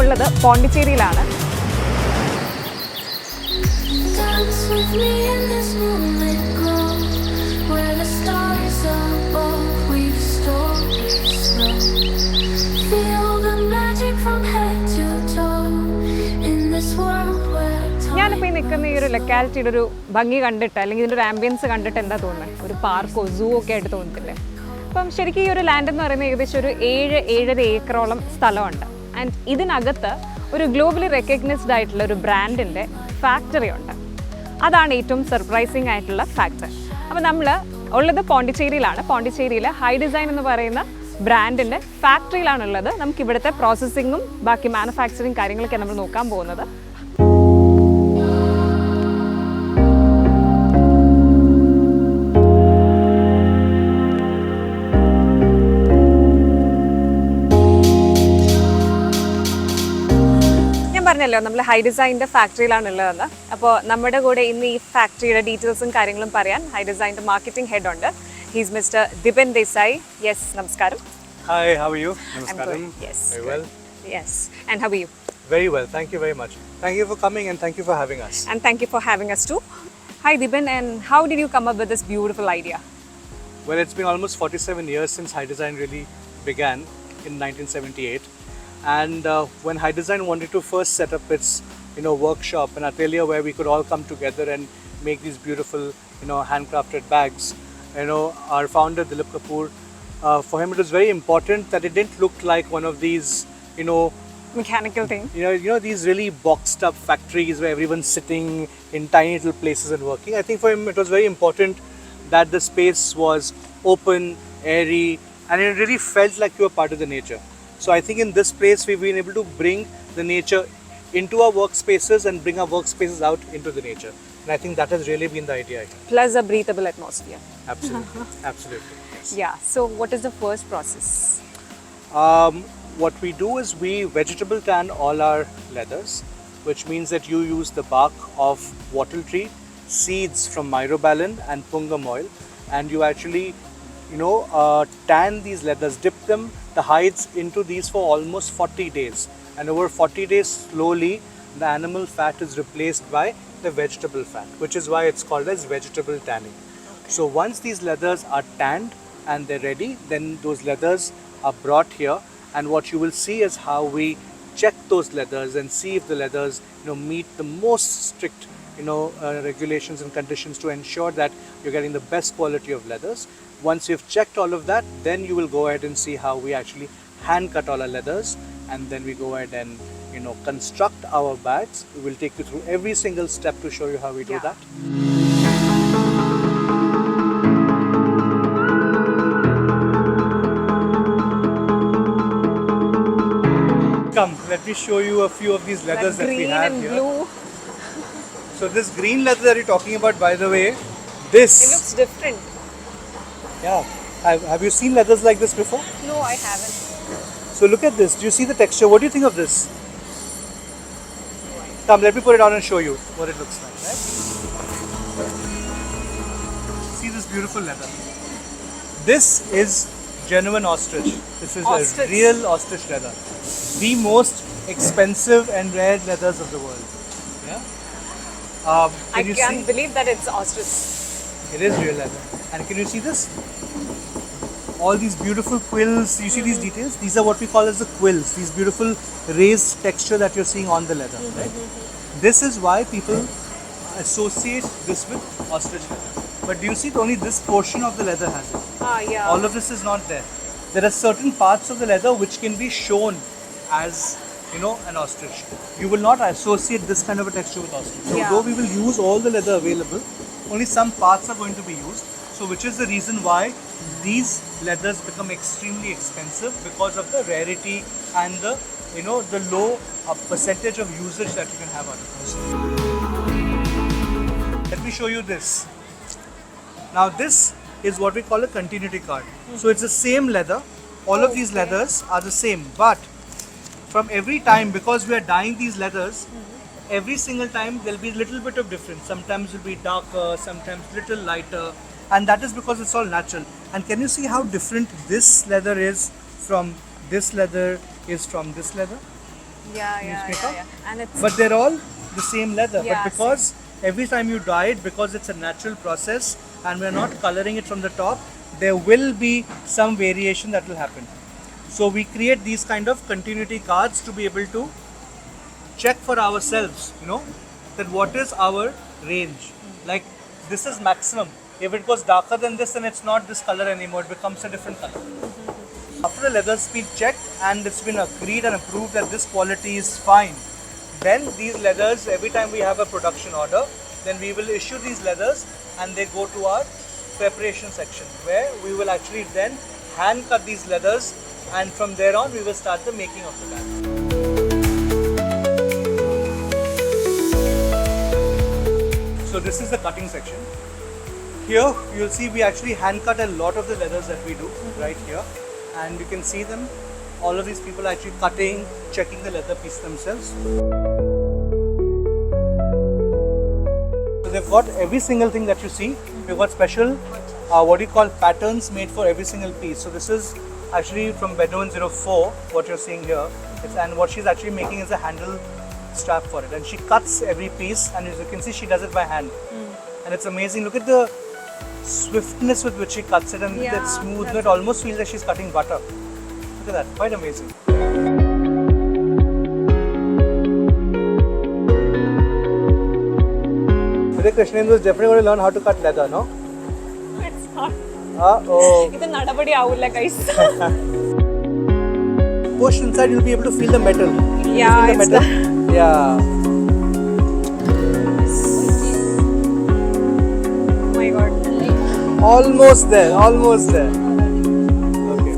ഉള്ളത് പോണ്ടിച്ചേരിയിലാണ്. ഞാനിപ്പോൾ ഈ നിൽക്കുന്ന ഈ ഒരു ലൊക്കാലിറ്റിയുടെ ഒരു ഭംഗി കണ്ടിട്ട് അല്ലെങ്കിൽ ഇതിൻ്റെ ഒരു ആംബിയൻസ് കണ്ടിട്ട് എന്താ തോന്നുന്നത്? ഒരു പാർക്കോ സൂ ഒക്കെ ആയിട്ട് തോന്നത്തില്ലേ? അപ്പം ശരിക്കും ഈ ഒരു ലാൻഡ് എന്ന് പറയുന്നത് ഏകദേശം ഒരു 7-7.5 ഏക്കറോളം സ്ഥലമുണ്ട്. ആൻഡ് ഇതിനകത്ത് ഒരു ഗ്ലോബലി റെക്കഗ്നൈസ്ഡ് ആയിട്ടുള്ള ഒരു ബ്രാൻഡിൻ്റെ ഫാക്ടറി ഉണ്ട്. അതാണ് ഏറ്റവും സർപ്രൈസിങ് ആയിട്ടുള്ള ഫാക്ടർ. അപ്പോൾ നമ്മൾ ഉള്ളത് പോണ്ടിച്ചേരിയിലാണ്. പോണ്ടിച്ചേരിയിൽ ഹൈഡിസൈൻ എന്ന് പറയുന്ന ബ്രാൻഡിൻ്റെ ഫാക്ടറിയിലാണുള്ളത്. നമുക്ക് ഇവിടുത്തെ പ്രോസസ്സിങ്ങും ബാക്കി മാനുഫാക്ചറിങ് കാര്യങ്ങളൊക്കെ നമ്മൾ നോക്കാൻ പോകുന്നത്. പറഞ്ഞല്ലോ നമ്മൾ ഹൈഡിസൈൻ്റെ ഫാക്ടറിയിലാണുള്ളതെന്ന്. അപ്പോൾ നമ്മുടെ കൂടെ ഇന്ന് ഈ ഫാക്ടറിയുടെ ഡീറ്റെയിൽസും കാര്യങ്ങളും പറയാൻ ഹൈഡിസൈൻ്റെ മാർക്കറ്റിംഗ് ഹെഡ് ഉണ്ട്. He's mister Dipan Desai. Yes, നമസ്കാരം. Hi, how are you? Namaskaram. Yes. Very well. Yes. And how are you? Very well. Thank you very much. Thank you for coming and thank you for having us. And thank you for having us too. Hi Dipan, and how did you come up with this beautiful idea? Well, it's been almost 47 years since Hidesign really began in 1978. And when Hidesign wanted to first set up its workshop, an atelier where we could all come together and make these beautiful handcrafted bags, our founder Dilip Kapoor, for him it was very important that it didn't look like one of these mechanical thing, these really boxed up factories where everyone's sitting in tiny little places and working. I think for him it was very important that the space was open, airy, and it really felt like you were part of the nature. So I think in this place we've been able to bring the nature into our workspaces and bring our workspaces out into the nature. And I think that has really been the idea here. Plus a breathable atmosphere. Absolutely, absolutely. Yes. Yeah, so what is the first process? What we do is we vegetable tan all our leathers, which means that you use the bark of wattle tree, seeds from myrobalan and pungam oil, and you actually tan these leathers, dip them, the hides into these for almost 40 days. And over 40 days, slowly, the animal fat is replaced by the vegetable fat, which is why it's called as vegetable tanning. Okay. So once these leathers are tanned and they're ready, then those leathers are brought here. And what you will see is how we check those leathers and see if the leathers meet the most strict regulations and conditions to ensure that you're getting the best quality of leathers. Once you've checked all of that, then you will go ahead and see how we actually hand cut all our leathers, and then we go ahead and construct our bags. We will take you through every single step to show you how we do that. Come, let me show you a few of these leathers that we have and here. Blue. So this green leather that you're talking about, by the way, this. It looks different. Yeah. Have you seen leathers like this before? No, I haven't. So look at this. Do you see the texture? What do you think of this? Come, let me put it on and show you what it looks like. Right? See this beautiful leather. This is genuine ostrich. This is a real ostrich leather. The most expensive and rare leathers of the world. Yeah. I can't believe that it's ostrich. It is real leather. And can you see this? All these beautiful quills, you see these details? These are what we call as the quills, these beautiful raised texture that you're seeing on the leather, right? This is why people associate this with ostrich leather. But do you see only this portion of the leather has it? Yeah. All of this is not there. There are certain parts of the leather which can be shown as an ostrich. You will not associate this kind of a texture with ostrich. So though we will use all the leather available, only some parts are going to be used. So which is the reason why these leathers become extremely expensive, because of the rarity and the the low percentage of usage that you can have out of this. Let me show you this. Now this is what we call a continuity card. So it's the same leather. All of these leathers are the same, but from every time, because we are dyeing these leathers, every single time there'll be a little bit of difference. Sometimes it will be darker, sometimes little lighter, and that is because it's all natural. And can you see how different this leather is from this leather is from this leather? Yeah. And it's but they're all the same leather. Yeah, But because every time you dye it, because it's a natural process and we're not coloring it from the top, there will be some variation that will happen. So we create these kind of continuity cards to be able to check for ourselves, that what is our range. Like this is maximum. If it goes darker than this, then it's not this color anymore. It becomes a different color. After the leather's been checked and it's been agreed and approved that this quality is fine, then these leathers, every time we have a production order, then we will issue these leathers and they go to our preparation section where we will actually then hand cut these leathers, and from there on we will start the making of the bag. So this is the cutting section. Here you'll see we actually hand cut a lot of the leathers that we do right here, and you can see them. All of these people are actually cutting, checking the leather piece themselves. So they've got every single thing that you see. We've got special, what do you call, patterns made for every single piece. So this is actually from Bedouin 04, what you're seeing here. And what she's actually making is a handle strap for it. And she cuts every piece, and as you can see, she does it by hand. And it's amazing. Look at the swiftness with which she cuts it, and that smoothness. It almost feels like she's cutting butter. Look at that, quite amazing. Today Krishnendu is definitely going to learn how to cut leather, no? it's not. Uh-oh. It's nadabadi avula, guys. Push inside, you'll be able to feel the metal. Yeah, you feel the metal? Yeah. Oh my god. Almost there, almost there. Okay.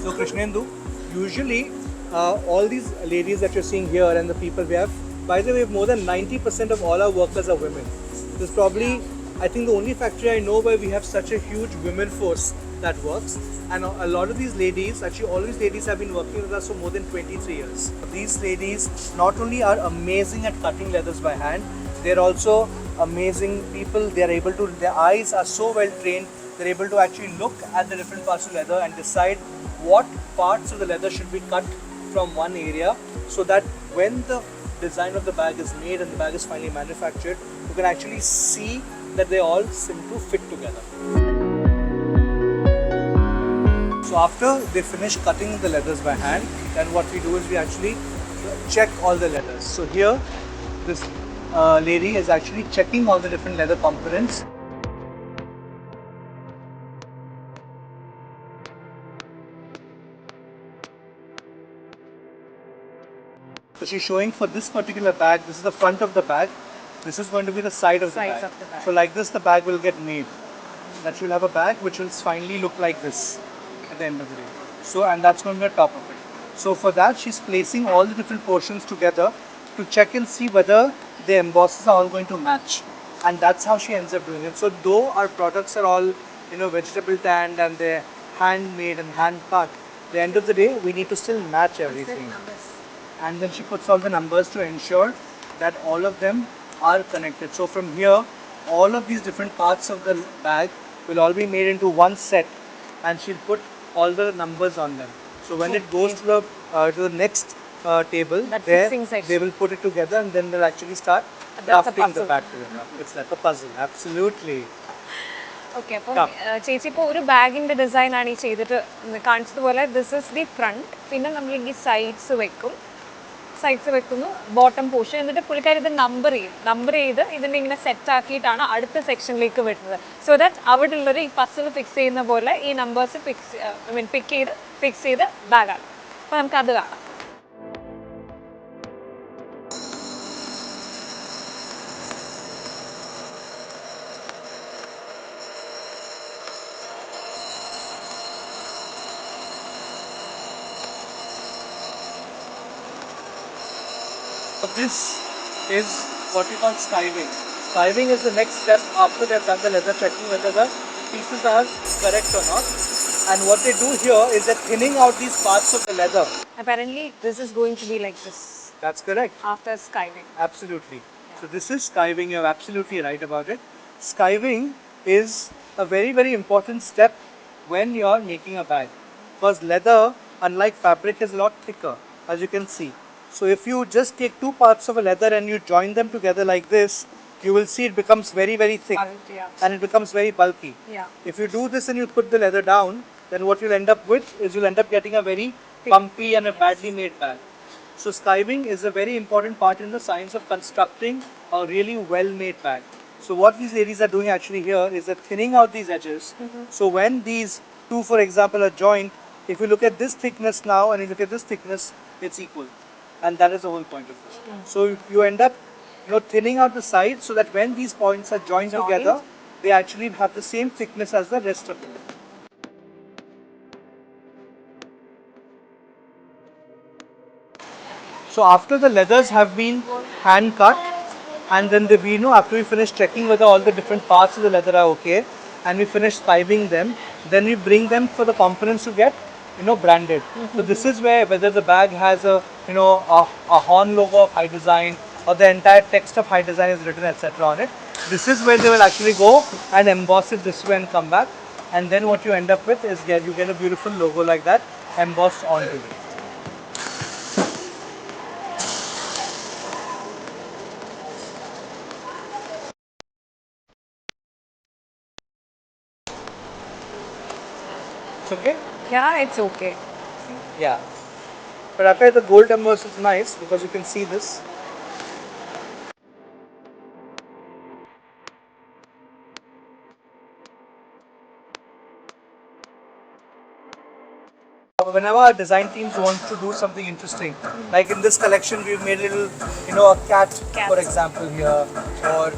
So Krishnendu, usually all these ladies that you're seeing here and the people we have, by the way, more than 90% of all our workers are women. There's probably, I think, the only factory I know where we have such a huge women force that works. And a lot of these ladies, actually all these ladies have been working with us for more than 23 years. These ladies not only are amazing at cutting leathers by hand, they're also amazing people. They're able to, their eyes are so well trained, they're able to actually look at the different parts of leather and decide what parts of the leather should be cut from one area, so that when the design of the bag is made and the bag is finally manufactured, you can actually see that they all seem to fit together. So after they finish cutting the leathers by hand, then what we do is we actually check all the leathers. So here, this lady is actually checking all the different leather components. So she's showing for this particular bag, this is the front of the bag, this is going to be the side of the bag. So like this the bag will get made. That you'll have a bag which will finally look like this at the end of the day. So, and that's going to be the top of it. So for that she's placing all the different portions together to check and see whether the embosses are all going to match. And that's how she ends up doing it. So though our products are all, vegetable tanned and they're handmade and hand cut, at the end of the day we need to still match everything. And then she puts all the numbers to ensure that all of them are connected. So from here, all of these different parts of the bag will all be made into one set, and she'll put all the numbers on them. So when it goes to the next table, there they will put it together, and then they'll actually start crafting the bag together. It's like a puzzle, absolutely. Okay, അപ്പോൾ ചേച്ചി ഇപ്പോൾ ഒരു ബാഗിൻ്റെ ഡിസൈനാണ് ഈ ചെയ്തിട്ട് കാണിച്ചതുപോലെ this is the front, പിന്നെ നമ്മൾ ഈ സൈഡ്സ് വെക്കുന്നു ബോട്ടം പോർഷൻ, എന്നിട്ട് പുള്ളിക്കാരി ഇത് നമ്പർ ചെയ്ത് ഇതിൻ്റെ ഇങ്ങനെ സെറ്റ് ആക്കിയിട്ടാണ് അടുത്ത സെക്ഷനിലേക്ക് വരുന്നത്. സോ ദാറ്റ് അവിടെ ഉള്ളൊരു ഈ പസിൽ ഫിക്സ് ചെയ്യുന്ന പോലെ ഈ നമ്പേഴ്സ് ഫിക്സ് ചെയ്ത് ബാഗാണ്. അപ്പോൾ നമുക്കത് കാണാം. So this is what we call skiving. Skiving is the next step after they've done the leather checking whether the pieces are correct or not. And what they do here is they're thinning out these parts of the leather. Apparently this is going to be like this. That's correct. After skiving. Absolutely. Yeah. So this is skiving. You're absolutely right about it. Skiving is a very, very important step when you're making a bag. Because leather, unlike fabric, is a lot thicker, as you can see. So if you just take two parts of a leather and you join them together like this, you will see it becomes very, very thick and it becomes very bulky. Yeah. If you do this and you put the leather down, then what you'll end up with is you'll end up getting a very bumpy and a badly made bag. So skiving is a very important part in the science of constructing a really well-made bag. So what these ladies are doing actually here is they're thinning out these edges. So when these two, for example, are joined, if you look at this thickness now and you look at this thickness, it's equal. And that is the whole point of this. So you end up thinning out the sides so that when these points are joined together, they actually have the same thickness as the rest of it. So after the leathers have been hand cut, and then after we finish checking whether all the different parts of the leather are okay, and we finish skiving them, then we bring them for the components to get branded. So this is where whether the bag has a horn logo of Hidesign or the entire text of Hidesign is written, etc. on it. This is where they will actually go and emboss it this way and come back, and then what you end up with is you get a beautiful logo like that embossed onto it. It's okay? Yeah, it's okay. Yeah. But after the gold emboss is nice because you can see this. Whenever our design teams want to do something interesting, like in this collection, we've made a little, a cat, for example, here, or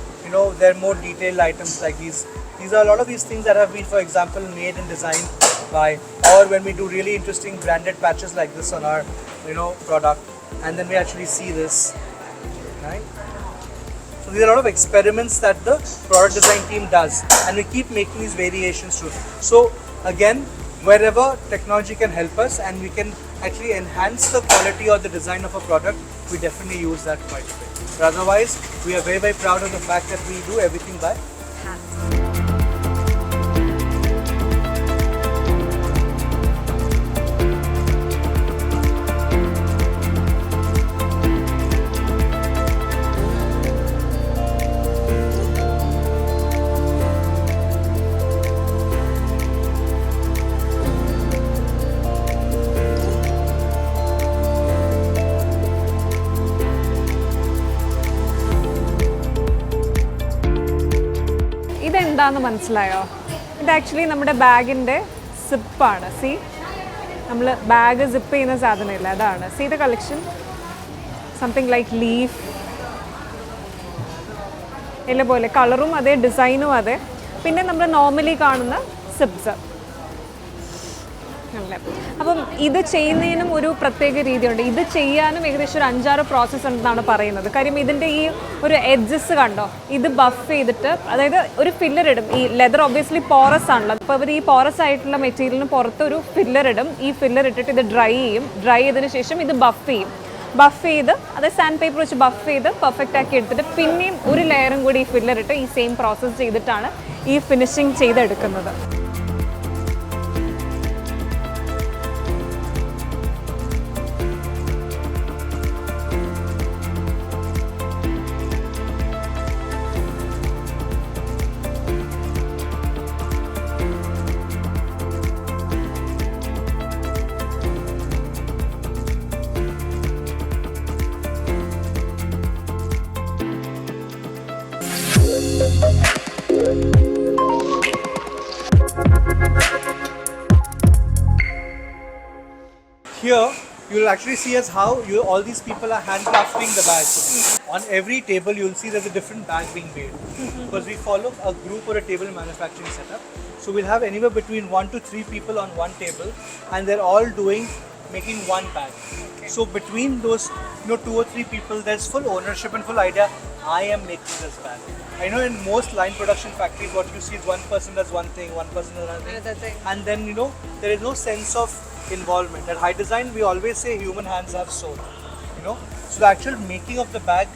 there are more detailed items like these. These are a lot of these things that have been, for example, made and designed by, or when we do really interesting branded patches like this on our, product, and then we actually see this, right? So these are a lot of experiments that the product design team does, and we keep making these variations too. So again, wherever technology can help us and we can actually enhance the quality or the design of a product, we definitely use that quite a bit. But otherwise, we are very, very proud of the fact that we do everything by hand. ഇതെന്താണെന്ന് മനസ്സിലായോ? ഇത് actually നമ്മുടെ ബാഗിൻ്റെ സിപ്പാണ്. C, നമ്മൾ bag zip ചെയ്യുന്ന സാധനമില്ല, അതാണ്. C the collection, something like leaf ഇല്ല പോലെ, കളറും അതെ, ഡിസൈനും അതെ. പിന്നെ നമ്മൾ നോർമലി കാണുന്ന സിപ്സ്. അല്ലേ? അപ്പം ഇത് ചെയ്യുന്നതിനും ഒരു പ്രത്യേക രീതിയുണ്ട്. ഇത് ചെയ്യാനും ഏകദേശം ഒരു 5-6 പ്രോസസ്സ് ഉണ്ടെന്നാണ് പറയുന്നത്. കാര്യം ഇതിൻ്റെ ഈ ഒരു എഡ്ജസ് കണ്ടോ, ഇത് ബഫ് ചെയ്തിട്ട്, അതായത് ഒരു ഫില്ലർ ഇടും. ഈ ലെതർ ഒബ്വിയസ്ലി പോറസ് ആണല്ലോ, അപ്പോൾ അവർ ഈ പോറസ് ആയിട്ടുള്ള മെറ്റീരിയലിന് പുറത്ത് ഒരു ഫില്ലർ ഇടും. ഈ ഫില്ലർ ഇട്ടിട്ട് ഇത് ഡ്രൈ ചെയ്യും. ഡ്രൈ ചെയ്തതിന് ശേഷം ഇത് ബഫ് ചെയ്യും. ബഫ് ചെയ്ത്, അത് സാൻഡ് പേപ്പർ വെച്ച് ബഫ് ചെയ്ത് പെർഫെക്റ്റ് ആക്കി എടുത്തിട്ട് പിന്നെയും ഒരു ലെയറും കൂടി ഈ ഫില്ലർ ഇട്ട് ഈ സെയിം പ്രോസസ്സ് ചെയ്തിട്ടാണ് ഈ ഫിനിഷിങ് ചെയ്തെടുക്കുന്നത്. Here, you'll actually see as how all these people are handcrafting the bags. On every table, you'll see there's a different bag being made. Because we follow a group or a table manufacturing setup. So we'll have anywhere between 1 to 3 people on one table, and they're all making one bag. So between those 2 or 3 people, there's full ownership and full idea, I am making this bag. I know in most line production factories, what you see is one person does one thing, one person does another thing. And then, there is no sense of involvement. At Hidesign, we always say human hands have soul. So the actual making of the bag,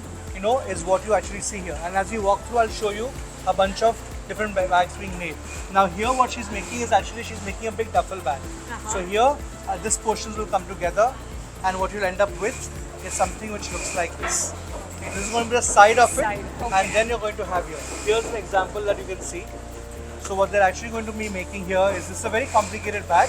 is what you actually see here. And as we walk through, I'll show you a bunch of different bags being made. Now here, what she's making is actually she's making a big duffel bag. So here, this portions will come together, and what you'll end up with is something which looks like this. This is going to be the side of it, Side, okay. and then you're going to have here. Here's an example that you can see. So what they're actually going to be making here is, this is a very complicated bag.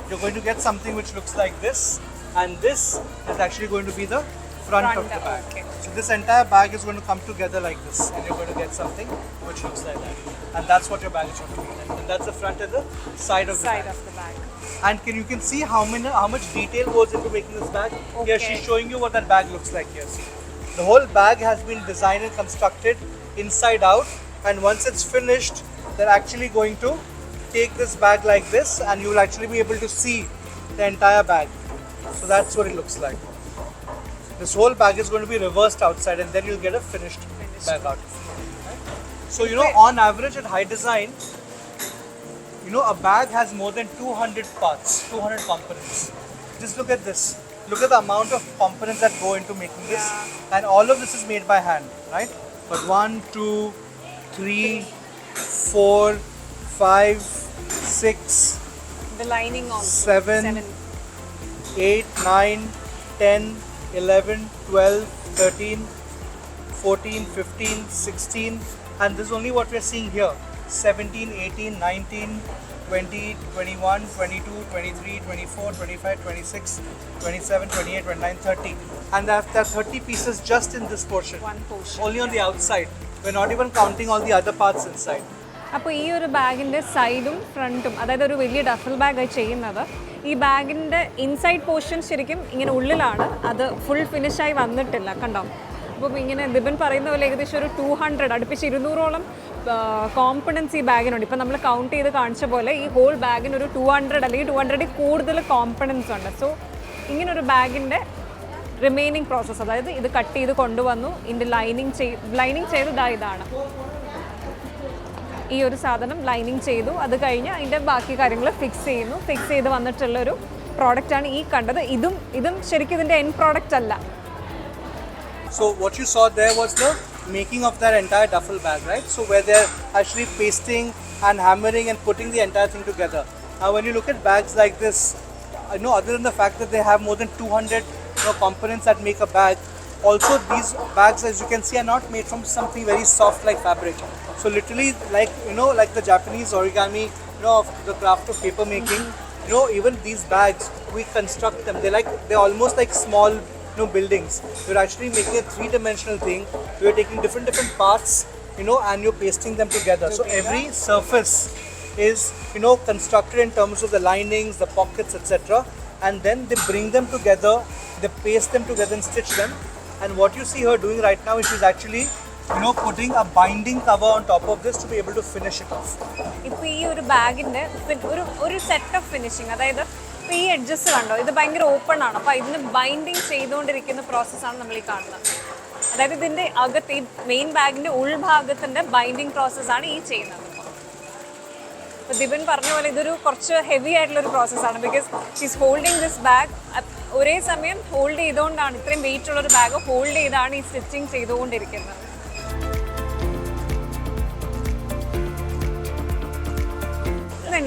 You're going to get something which looks like this, and this is actually going to be the front of the bag. Okay. So this entire bag is going to come together like this, and you're going to get something which looks like that. And that's what your bag is going to be. And that's the front and the side of the Side bag. of the bag. And you can see how much detail goes into making this bag. Okay. Here she's showing you what that bag looks like here. See, the whole bag has been designed and constructed inside out, and once it's finished, they're actually going to take this bag like this, and you will actually be able to see the entire bag. So that's what it looks like. This whole bag is going to be reversed outside, and then you'll get a finished bag out. So on average at Hidesign, a bag has more than 200 parts, 200 components. Just look at this. Look at the amount of components that go into making this, and all of this is made by hand, right? But 1, 2, 3, 4, 5, 6, The lining also. 7, 8, 9, 10, 11, 12, 13, 14, 15, 16, and this is only what we are seeing here. 17, 18, 19, 20, 21, 22, 23, 24, 25, 26, 27, 28, 29, 30. And there are 30 pieces just in this portion. One portion. Only on the outside. We're not even counting all the other parts inside. അപ്പോൾ ഈ ഒരു ബാഗിൻ്റെ സൈഡും ഫ്രണ്ടും, അതായത് ഒരു വലിയ duffel bag ചെയ്യുന്നത്, ഈ ബാഗിൻ്റെ ഇൻസൈഡ് പോർഷൻ ശരിക്കും ഇങ്ങനെ ഉള്ളിലാണ്, അത് ഫുൾ ഫിനിഷായി വന്നിട്ടില്ല, കണ്ടോ? അപ്പം ഇങ്ങനെ ദിബൻ പറയുന്ന പോലെ ഏകദേശം ഒരു 200 അടുപ്പിച്ച് 200ഓളം കോമ്പണൻസ് ഈ ബാഗിനുണ്ട്. ഇപ്പം നമ്മൾ കൗണ്ട് ചെയ്ത് കാണിച്ച പോലെ ഈ ഹോൾ ബാഗിന് ഒരു 200 അല്ലെങ്കിൽ 200 കൂടുതൽ കോമ്പണൻസ് ഉണ്ട്. സോ ഇങ്ങനൊരു ബാഗിൻ്റെ റിമൈനിങ് പ്രോസസ്സ്, അതായത് ഇത് കട്ട് ചെയ്ത് കൊണ്ടുവന്നു, ഇതിൻ്റെ ലൈനിങ് ചെയ്ത് ഇതാണ് ഈ ഒരു സാധനം ലൈനിങ് ചെയ്തു, അത് കഴിഞ്ഞ് അതിൻ്റെ ബാക്കി കാര്യങ്ങൾ ഫിക്സ് ചെയ്ത് വന്നിട്ടുള്ളൊരു പ്രോഡക്റ്റാണ് ഈ കണ്ടത്. ഇതും ശരിക്കും ഇതിൻ്റെ എൻഡ് പ്രോഡക്റ്റ് അല്ല. So what you saw there was the making of that entire duffel bag, right? So where they're actually pasting and hammering and putting the entire thing together. Now when you look at bags like this, other than the fact that they have more than 200 components that make a bag, also these bags, as you can see, are not made from something very soft like fabric. So literally like like the Japanese origami, of the craft of paper making, even these bags, we construct them. They're almost like small buildings. We're actually making a 3-dimensional thing. We're taking different parts, and you're pasting them together. So every surface is constructed in terms of the linings, the pockets, etc. And then they bring them together, they paste them together and stitch them. And what you see her doing right now is she's actually putting a binding cover on top of this to be able to finish it off. ഇപ്പോൾ ഈ ഒരു ബാഗിൻ്റെ ഒരു set of finishing, അതായത് ഇപ്പോൾ ഈ edges കണ്ടോ, ഇത് ഭയങ്കര ഓപ്പൺ ആണ്. അപ്പോൾ ഇതിന് ബൈൻഡിങ് ചെയ്തുകൊണ്ടിരിക്കുന്ന പ്രോസസ്സാണ് നമ്മൾ ഈ കാണുന്നത്. അതായത് ഇതിൻ്റെ അകത്ത് ഈ മെയിൻ ബാഗിൻ്റെ ഉൾഭാഗത്തിൻ്റെ ബൈൻഡിങ് പ്രോസസ്സാണ് ഈ ചെയ്യുന്നത്. അപ്പോൾ ദിബൻ പറഞ്ഞ പോലെ ഇതൊരു കുറച്ച് ഹെവി ആയിട്ടുള്ളൊരു പ്രോസസ്സാണ്. Because she's holding this bag, ഒരേ സമയം ഹോൾഡ് ചെയ്തുകൊണ്ടാണ്, ഇത്രയും വെയിറ്റ് ഉള്ളൊരു ബാഗ് ഹോൾഡ് ചെയ്താണ് ഈ സ്റ്റിച്ചിങ് ചെയ്തുകൊണ്ടിരിക്കുന്നത്.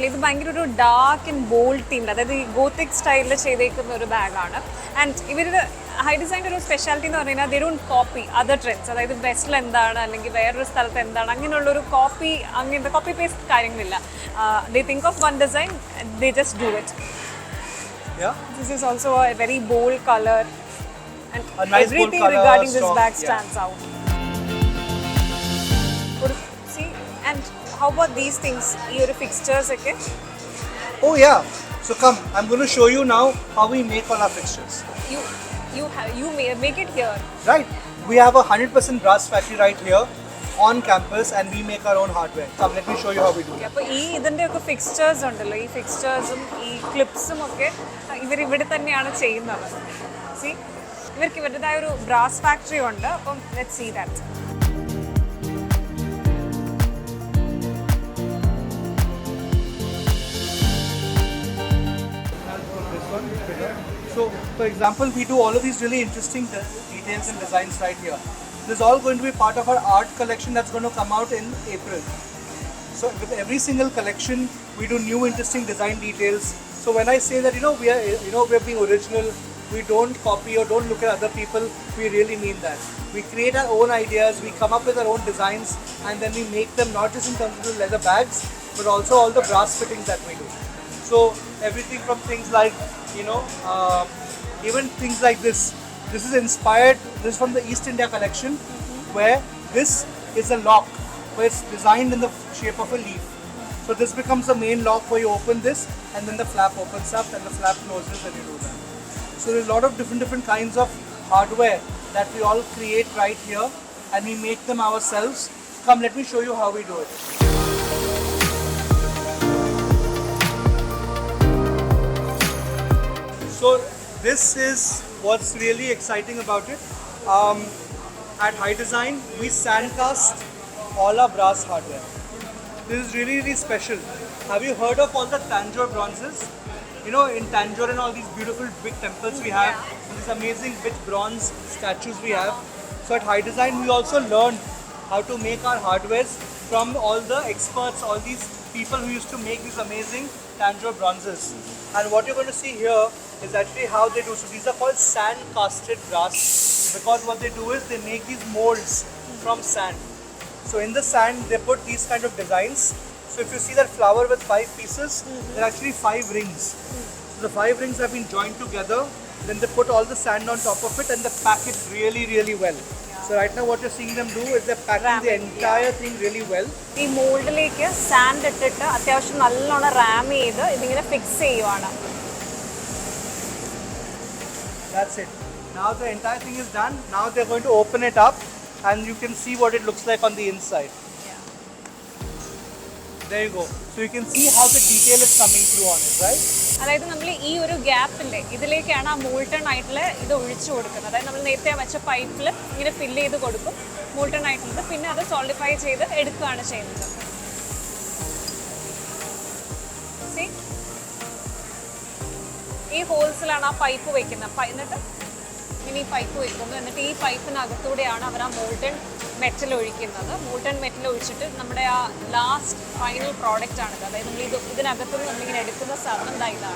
ഇത് ഭയങ്കര ഒരു ഡാർക്ക് ആൻഡ് ബോൾഡ് തീം, അതായത് ഈ ഗോത്തിക് സ്റ്റൈലിൽ ചെയ്തേക്കുന്ന ഒരു ബാഗാണ്. ആൻഡ് ഇവരുടെ ഹൈഡിസൈൻ്റെ ഒരു സ്പെഷ്യാലിറ്റി എന്ന് പറഞ്ഞാൽ they don't copy other trends. അതായത് വെസ്റ്റിൽ എന്താണ് അല്ലെങ്കിൽ വേറൊരു സ്ഥലത്ത് എന്താണ്, അങ്ങനെയുള്ളൊരു അങ്ങനത്തെ കോപ്പി പേസ്റ്റ് കാര്യങ്ങളില്ല. They think of one design, they just do it. This is also a very bold color, and everything regarding this bag stands out. See, and how about these things? Your fixtures, okay? Oh yeah. So come, I'm going to show you now how we make all our fixtures. You make it here. Right. We have a 100% brass factory right here on campus, and we make our own hardware. Come, let me show you how we do it. അപ്പോൾ ഇതിൻ്റെ ഒക്കെ fixtures ഉണ്ടല്ലോ, ഈ ഫിക്സ്ചേഴ്സും ഈ ക്ലിപ്സും ഒക്കെ ഇവിടെ തന്നെയാണ് ചെയ്യുന്നത്. സി, ഇവർക്ക് ഇവരുടേതായ ഒരു ബ്രാസ് ഫാക്ടറി ഉണ്ട്. അപ്പം let's see that. So, for example, we do all of these really interesting details and designs right here. This is all going to be part of our art collection that's going to come out in April. So, with every single collection, we do new interesting design details. So, when I say that we are being original, we don't copy or don't look at other people, we really mean that. We create our own ideas, we come up with our own designs, and then we make them not just in terms of the leather bags, but also all the brass fittings that we do. So everything from things like, even things like this. This is inspired, this is from the East India collection, where this is a lock, where it's designed in the shape of a leaf. So this becomes the main lock where you open this, and then the flap opens up and the flap closes and you do that. So there's a lot of different kinds of hardware that we all create right here, and we make them ourselves. Come, let me show you how we do it. So this is what's really exciting about it. At Hidesign, we sandcast all our brass hardware. This is really special. Have you heard of all the Tanjore bronzes? In Tanjore and all these beautiful big temples we have, these amazing big bronze statues we have. So at Hidesign, we also learned how to make our hardwares from all the experts, all these people who used to make these amazing Tanjore bronzes. And what you're going to see here is actually how they do. So these are called sand casted brass, because what they do is they make these molds from sand. So in the sand they put these kind of designs. So if you see that flower with 5 pieces, they're actually 5 rings. So the 5 rings have been joined together, then they put all the sand on top of it and they pack it really well. So right now what you're seeing them do is they're packing the entire thing really well. ഈ മോൾഡിലേക്ക് sand ഇട്ടിട്ട് അത്യാവശ്യം നല്ലോണം റാം ചെയ്ത് ഇതിങ്ങനെ fix ചെയ്യുവാണ്. That's it. Now the entire thing is done. Now they're going to open it up and you can see what it looks like on the inside. There you go. So you can see how the detail is coming through on it, right? അതായത് നമ്മൾ ഈ ഒരു ഗ്യാപ്പില്ലേ ഇതിലേക്കാണ് ആ molten ആയിട്ടുള്ള ഇത് ഒഴിച്ചു കൊടുക്കുന്നത്. അതായത് നമ്മൾ നേരത്തെ വെച്ച പൈപ്പിൽ ഇങ്ങനെ ഫില്ല് ചെയ്ത് കൊടുക്കും മോൾട്ടൺ ആയിട്ടുള്ളത്, പിന്നെ അത് സോളിഡിഫൈ ചെയ്ത് എടുക്കുകയാണ് ചെയ്യുന്നത്. ഈ ഹോൾസിലാണ് ആ പൈപ്പ് വയ്ക്കുന്നത്. എന്നിട്ട് ഇനി ഈ പൈപ്പ് വയ്ക്കുന്നു. എന്നിട്ട് ഈ പൈപ്പിനകത്തൂടെയാണ് അവർ ആ മോൾട്ടൺ മെറ്റൽ ഒഴിക്കുന്നത്. മോൾട്ടൺ മെറ്റൽ ഒഴിച്ചിട്ട് നമ്മുടെ ആ ലാസ്റ്റ് ഫൈനൽ പ്രോഡക്റ്റ് ആണിത്. അതായത് നമ്മൾ ഇതിനകത്തുനിന്ന് നമ്മളിങ്ങനെ എടുക്കുന്ന സാധനം ഇതാണ്.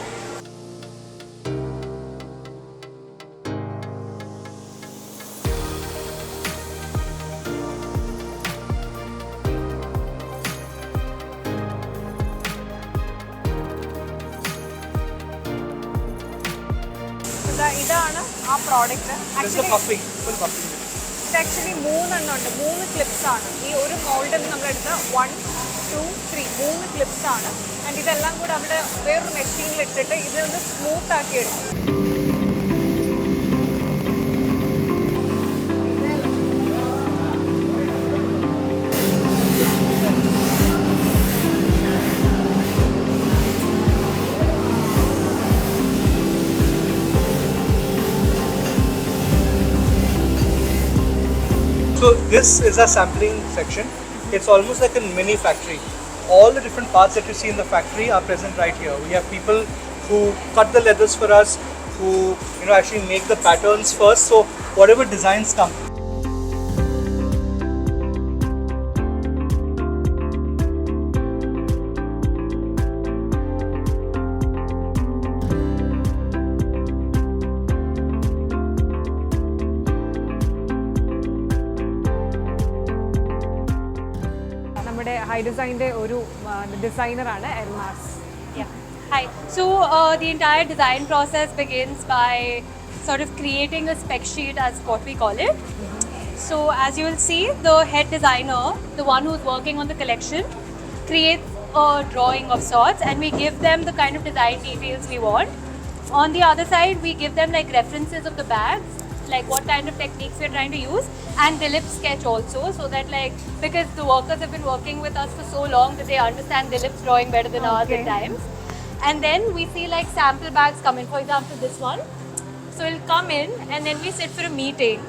ഇതാണ് ആ പ്രോഡക്റ്റ്. ആക്ച്വലി ആക്ച്വലി 3 എണ്ണം ഉണ്ട്. 3 ക്ലിപ്സ് ആണ് ഈ ഒരു മോൾഡിൽ നമ്മളെടുത്ത 1, 2, 3 3 ക്ലിപ്സ് ആണ്. ആൻഡ് ഇതെല്ലാം കൂടെ അവിടെ വേറൊരു മെഷീനിൽ ഇട്ടിട്ട് ഇതൊന്ന് സ്മൂത്ത് ആക്കി എടുക്കും. So this is our sampling section. It's almost like a mini factory. All the different parts that you see in the factory are present right here. We have people who cut the leathers for us, who actually make the patterns first. So whatever designs come. Hidesign ഒരു ഡിസൈനറാണ് എൽമാസ്. Hi. So the entire design process begins by sort of creating a spec sheet, as what we call it. So as you will see, the head designer, the one who's working on the collection, creates a drawing of sorts, and we give them the kind of design details we want. On the other side, we give them like references of the bags, like what kind of techniques we're trying to use, and Dilip's sketch also, so that because the workers have been working with us for so long that they understand Dilip's drawing better than ours at times. And then we see like sample bags come in, for example this one. So it'll come in and then we sit for a meeting.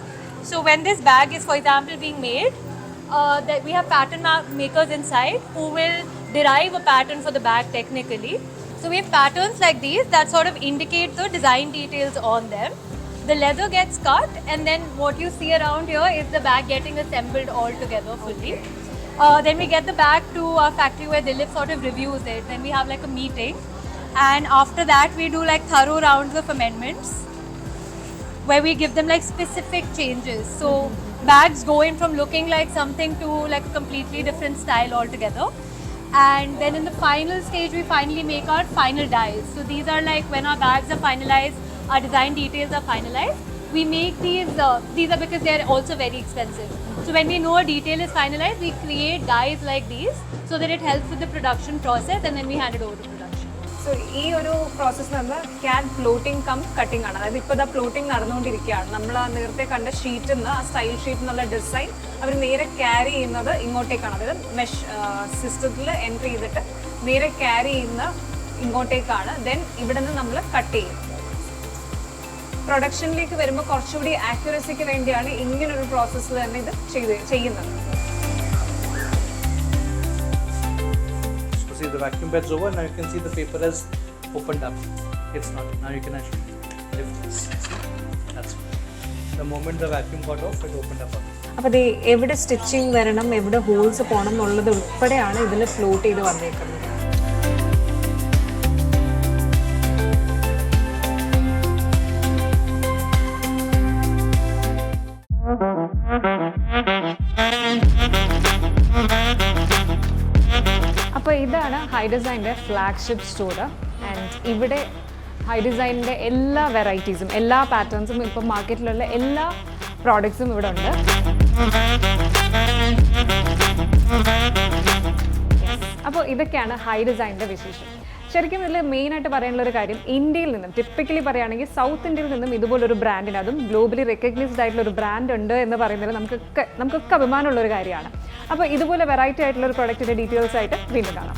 So when this bag is, for example, being made, that we have pattern makers inside who will derive a pattern for the bag technically. So we have patterns like these that sort of indicate the design details on them. The leather gets cut, and then what you see around here is the bag getting assembled all together fully. Then we get the bag to our factory where Dilip sort of reviews it. Then we have like a meeting, and after that we do like thorough rounds of amendments. where we give them like specific changes. So bags go in from looking like something to like a completely different style altogether. And then in the final stage, we finally make our final dies. So these are like when our bags are finalized, our design details are finalized. We make these are because they are also very expensive. So when we know a detail is finalized, we create dies like these so that it helps with the production process, and then we hand it over to production. So ഈ ഒരു process എന്ന് പറഞ്ഞാൽ CAD floating come cutting ആണ്. അതായത് ഇപ്പോൾ floating നടന്നുകൊണ്ടിരിക്കുകയാണ്. നമ്മൾ ആ നേരത്തെ കണ്ട ഷീറ്റിൽ നിന്ന് ആ സ്റ്റൈൽ ഷീറ്റിൽ നിന്നുള്ള ഡിസൈൻ അവർ നേരെ ക്യാരി ചെയ്യുന്നത് ഇങ്ങോട്ടേക്കാണ്. അതായത് മെഷ് സിസ്റ്റത്തിൽ എൻട്രി ചെയ്തിട്ട് നേരെ ക്യാരി ചെയ്യുന്ന ഇങ്ങോട്ടേക്കാണ്. ദെൻ ഇവിടെ നിന്ന് നമ്മൾ കട്ട് ചെയ്യും. പ്രൊഡക്ഷനിലേക്ക് വരുമ്പോൾ കുറച്ചുകൂടി ആക്യുറസിക്ക് വേണ്ടിയാണ് ഇങ്ങനൊരു പ്രോസസ്സിൽ തന്നെ ഇത് ചെയ്യുന്നത്. See, the vacuum bed's over. Now you can see the paper has opened up. It's not. Now you can actually lift this. That's the moment the vacuum got off, it opened up. അപ്പോൾ ഇത് എവിടെ stitching വരണം, എവിടെ holes പോകണം എന്നുള്ളത് ഉൾപ്പെടെയാണ് ഇതിൽ float ചെയ്ത് വന്നേക്കുന്നത്. അപ്പോൾ ഇതാണ് ഹൈഡിസൈൻ്റെ ഫ്ലാഗ്ഷിപ്പ് സ്റ്റോർ. ആൻഡ് ഇവിടെ ഹൈഡിസൈനിൻ്റെ എല്ലാ വെറൈറ്റീസും എല്ലാ പാറ്റേൺസും ഇപ്പം മാർക്കറ്റിലുള്ള എല്ലാ പ്രോഡക്ട്സും ഇവിടെ ഉണ്ട്. അപ്പോൾ ഇതൊക്കെയാണ് ഹൈഡിസൈനിൻ്റെ വിശേഷം. ശരിക്കും ഇതിൽ മെയിനായിട്ട് പറയാനുള്ളൊരു കാര്യം, ഇന്ത്യയിൽ നിന്നും ടിപ്പിക്കലി പറയുകയാണെങ്കിൽ സൗത്ത് ഇന്ത്യയിൽ നിന്നും ഇതുപോലൊരു ബ്രാൻഡിന്, അതും ഗ്ലോബലി റെക്കഗ്നൈസ്ഡ് ആയിട്ടുള്ള ഒരു ബ്രാൻഡ് ഉണ്ട് എന്ന് പറയുന്നത് നമുക്കൊക്കെ അഭിമാനമുള്ളൊരു കാര്യമാണ്. അപ്പോൾ ഇതുപോലെ വെറൈറ്റി ആയിട്ടുള്ള ഒരു പ്രൊഡക്റ്റിൻ്റെ ഡീറ്റെയിൽസ് ആയിട്ട് വീണ്ടും കാണാം.